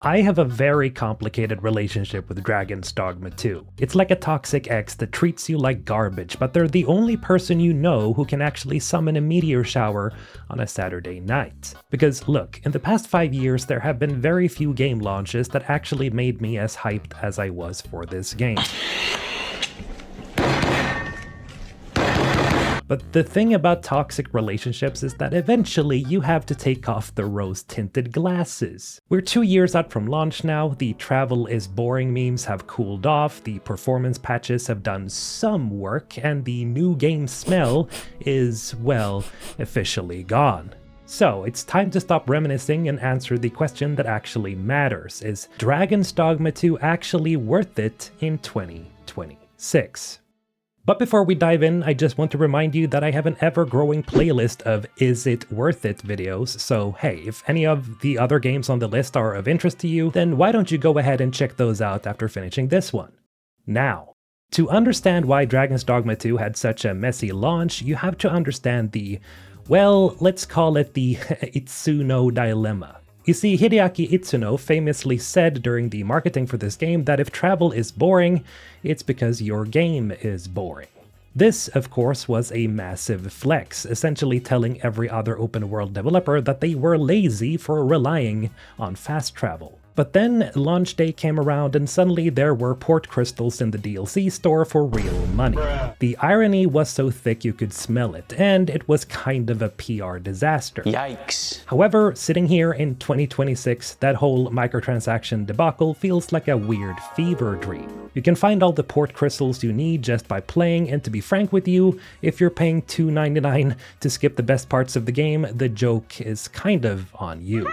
I have a very complicated relationship with Dragon's Dogma 2. It's like a toxic ex that treats you like garbage, but they're the only person you know who can actually summon a meteor shower on a Saturday night. Because look, in the past 5 years there have been very few game launches that actually made me as hyped as I was for this game. But the thing about toxic relationships is that eventually you have to take off the rose-tinted glasses. We're 2 years out from launch now, the travel is boring memes have cooled off, the performance patches have done some work, and the new game smell is, well, officially gone. So it's time to stop reminiscing and answer the question that actually matters. Is Dragon's Dogma 2 actually worth it in 2026? But before we dive in, I just want to remind you that I have an ever-growing playlist of Is It Worth It videos, so hey, if any of the other games on the list are of interest to you, then why don't you go ahead and check those out after finishing this one. Now, to understand why Dragon's Dogma 2 had such a messy launch, you have to understand the, well, let's call it the Itsuno dilemma. You see, Hideaki Itsuno famously said during the marketing for this game that if travel is boring, it's because your game is boring. This, of course, was a massive flex, essentially telling every other open-world developer that they were lazy for relying on fast travel. But then launch day came around and suddenly there were port crystals in the DLC store for real money. The irony was so thick you could smell it, and it was kind of a PR disaster. Yikes. However, sitting here in 2026, that whole microtransaction debacle feels like a weird fever dream. You can find all the port crystals you need just by playing, and to be frank with you, if you're paying $2.99 to skip the best parts of the game, the joke is kind of on you.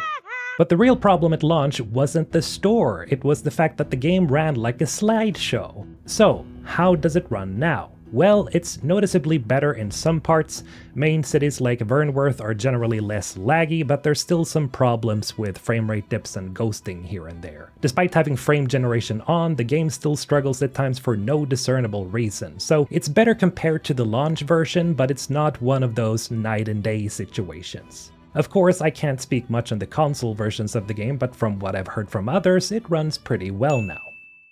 But the real problem at launch wasn't the store, it was the fact that the game ran like a slideshow. So, how does it run now? Well, it's noticeably better in some parts. Main cities like Vernworth are generally less laggy, but there's still some problems with framerate dips and ghosting here and there. Despite having frame generation on, the game still struggles at times for no discernible reason, so it's better compared to the launch version, but it's not one of those night and day situations. Of course, I can't speak much on the console versions of the game, but from what I've heard from others, it runs pretty well now.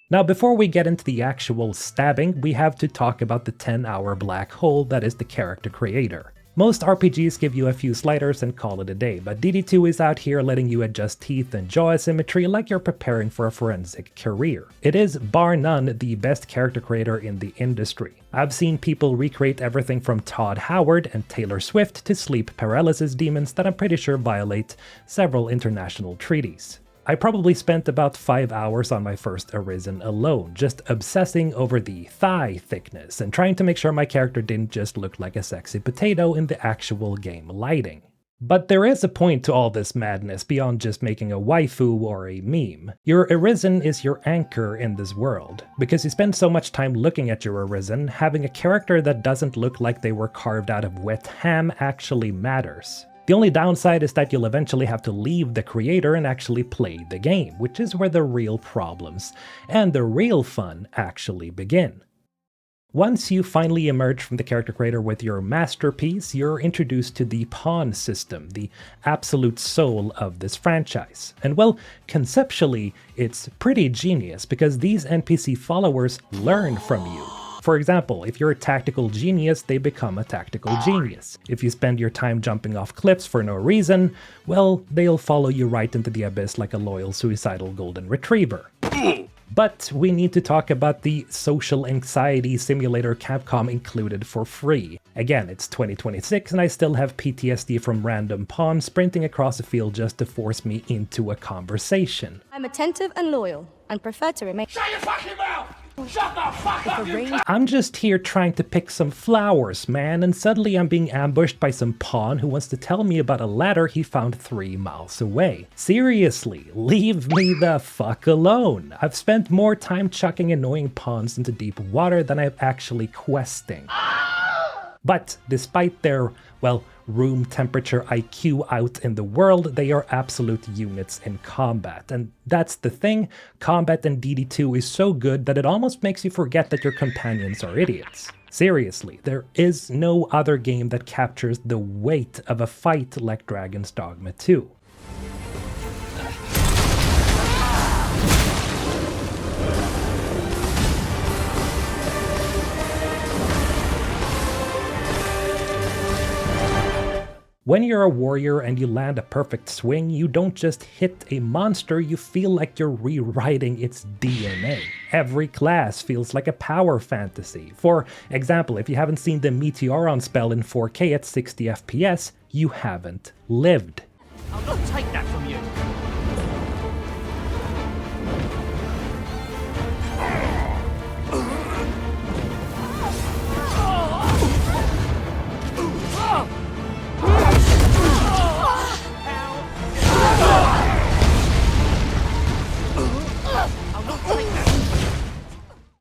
Now, before we get into the actual stabbing, we have to talk about the 10-hour black hole that is the character creator. Most RPGs give you a few sliders and call it a day, but DD2 is out here letting you adjust teeth and jaw asymmetry like you're preparing for a forensic career. It is, bar none, the best character creator in the industry. I've seen people recreate everything from Todd Howard and Taylor Swift to sleep paralysis demons that I'm pretty sure violate several international treaties. I probably spent about 5 hours on my first Arisen alone, just obsessing over the thigh thickness and trying to make sure my character didn't just look like a sexy potato in the actual game lighting. But there is a point to all this madness beyond just making a waifu or a meme. Your Arisen is your anchor in this world. Because you spend so much time looking at your Arisen, having a character that doesn't look like they were carved out of wet ham actually matters. The only downside is that you'll eventually have to leave the creator and actually play the game, which is where the real problems and the real fun actually begin. Once you finally emerge from the character creator with your masterpiece, you're introduced to the pawn system, the absolute soul of this franchise. And well, conceptually, it's pretty genius because these NPC followers learn from you. For example, if you're a tactical genius, they become a tactical genius. If you spend your time jumping off cliffs for no reason, well, they'll follow you right into the abyss like a loyal suicidal golden retriever. But we need to talk about the social anxiety simulator Capcom included for free. Again, it's 2026 and I still have PTSD from random pawns sprinting across the field just to force me into a conversation. I'm attentive and loyal, and prefer to remain— Shut your fucking mouth! Shut the fuck up! I'm just here trying to pick some flowers, man, and suddenly I'm being ambushed by some pawn who wants to tell me about a ladder he found 3 miles away. Seriously, leave me the fuck alone. I've spent more time chucking annoying pawns into deep water than I've actually questing. But despite their, well, room temperature IQ out in the world, they are absolute units in combat. And that's the thing, combat in DD2 is so good that it almost makes you forget that your companions are idiots. Seriously, there is no other game that captures the weight of a fight like Dragon's Dogma 2. When you're a warrior and you land a perfect swing, you don't just hit a monster, you feel like you're rewriting its DNA. Every class feels like a power fantasy. For example, if you haven't seen the Meteoron spell in 4K at 60 FPS, you haven't lived. I'll not take that from you.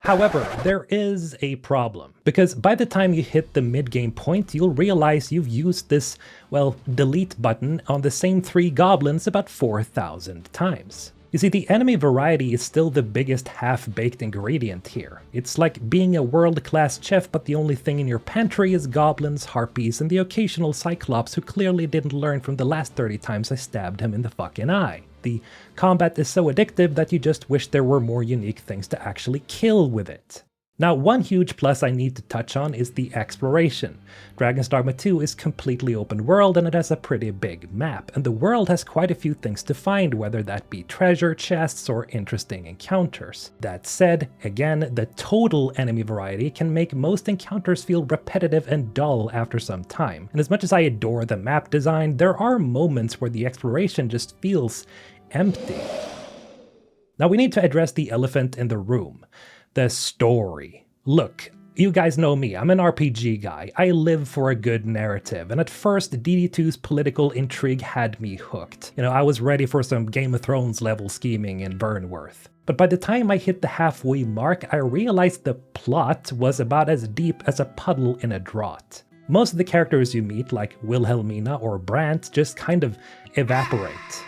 However, there is a problem, because by the time you hit the mid-game point, you'll realize you've used this, well, delete button on the same 3 goblins about 4,000 times. You see, the enemy variety is still the biggest half-baked ingredient here. It's like being a world-class chef, but the only thing in your pantry is goblins, harpies, and the occasional cyclops who clearly didn't learn from the last 30 times I stabbed him in the fucking eye. The combat is so addictive that you just wish there were more unique things to actually kill with it. Now, one huge plus I need to touch on is the exploration. Dragon's Dogma 2 is completely open world and it has a pretty big map, and the world has quite a few things to find, whether that be treasure chests or interesting encounters. That said, again, the total enemy variety can make most encounters feel repetitive and dull after some time, and as much as I adore the map design, there are moments where the exploration just feels empty. Now we need to address the elephant in the room. The story. Look, you guys know me, I'm an RPG guy. I live for a good narrative, and at first DD2's political intrigue had me hooked. You know, I was ready for some Game of Thrones level scheming in Burnworth. But by the time I hit the halfway mark, I realized the plot was about as deep as a puddle in a draught. Most of the characters you meet, like Wilhelmina or Brandt, just kind of evaporate.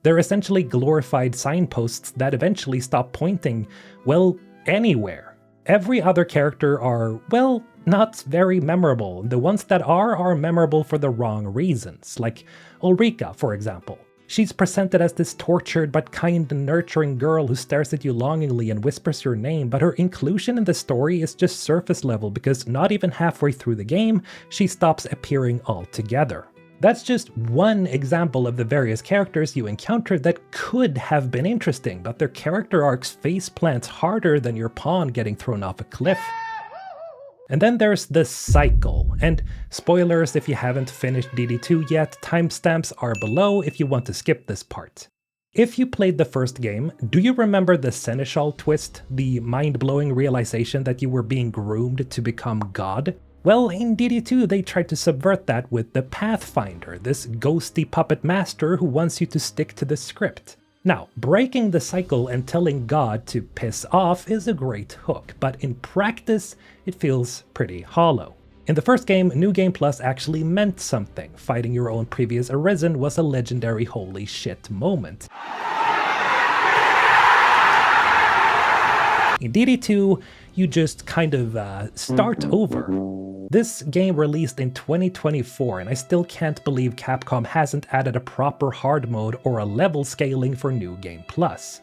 They're essentially glorified signposts that eventually stop pointing, well, anywhere. Every other character are, well, not very memorable. The ones that are memorable for the wrong reasons, like Ulrika, for example. She's presented as this tortured but kind and nurturing girl who stares at you longingly and whispers your name, but her inclusion in the story is just surface level because not even halfway through the game, she stops appearing altogether. That's just one example of the various characters you encounter that could have been interesting, but their character arcs faceplants harder than your pawn getting thrown off a cliff. And then there's the cycle, and spoilers if you haven't finished DD2 yet, timestamps are below if you want to skip this part. If you played the first game, do you remember the Seneschal twist, the mind-blowing realization that you were being groomed to become God? Well, in DD2 they tried to subvert that with the Pathfinder, this ghosty puppet master who wants you to stick to the script. Now, breaking the cycle and telling God to piss off is a great hook, but in practice it feels pretty hollow. In the first game, New Game Plus actually meant something. Fighting your own previous Arisen was a legendary holy shit moment. In DD2, you just kind of start over. This game released in 2024, and I still can't believe Capcom hasn't added a proper hard mode or a level scaling for New Game Plus.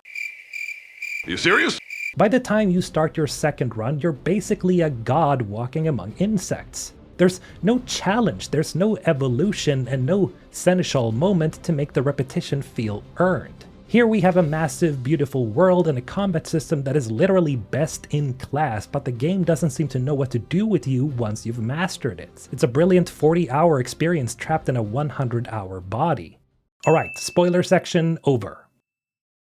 Are you serious? By the time you start your second run, you're basically a god walking among insects. There's no challenge, there's no evolution, and no Seneschal moment to make the repetition feel earned. Here we have a massive, beautiful world and a combat system that is literally best in class, but the game doesn't seem to know what to do with you once you've mastered it. It's a brilliant 40-hour experience trapped in a 100-hour body. Alright, spoiler section over.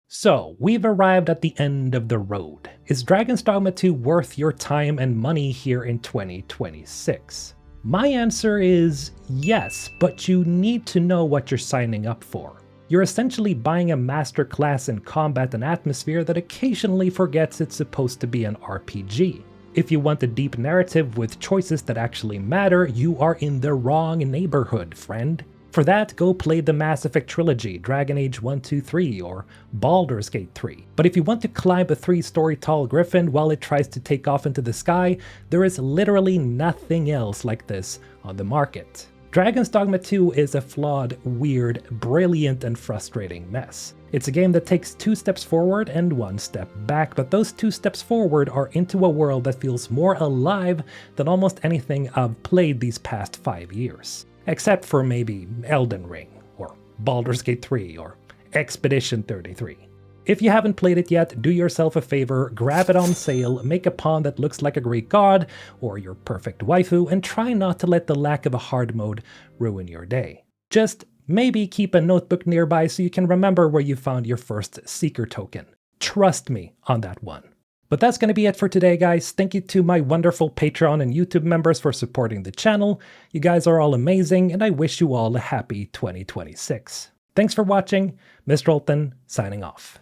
So, we've arrived at the end of the road. Is Dragon's Dogma 2 worth your time and money here in 2026? My answer is yes, but you need to know what you're signing up for. You're essentially buying a masterclass in combat and atmosphere that occasionally forgets it's supposed to be an RPG. If you want a deep narrative with choices that actually matter, you are in the wrong neighborhood, friend. For that, go play the Mass Effect trilogy, Dragon Age 1, 2, 3, or Baldur's Gate 3. But if you want to climb a 3-story tall griffin while it tries to take off into the sky, there is literally nothing else like this on the market. Dragon's Dogma 2 is a flawed, weird, brilliant, and frustrating mess. It's a game that takes 2 steps forward and 1 step back, but those 2 steps forward are into a world that feels more alive than almost anything I've played these past 5 years. Except for maybe Elden Ring, or Baldur's Gate 3, or Expedition 33. If you haven't played it yet, do yourself a favor, grab it on sale, make a pawn that looks like a Greek god, or your perfect waifu, and try not to let the lack of a hard mode ruin your day. Just maybe keep a notebook nearby so you can remember where you found your first Seeker token. Trust me on that one. But that's going to be it for today, guys. Thank you to my wonderful Patreon and YouTube members for supporting the channel. You guys are all amazing, and I wish you all a happy 2026. Thanks for watching. Mr. Olton, signing off.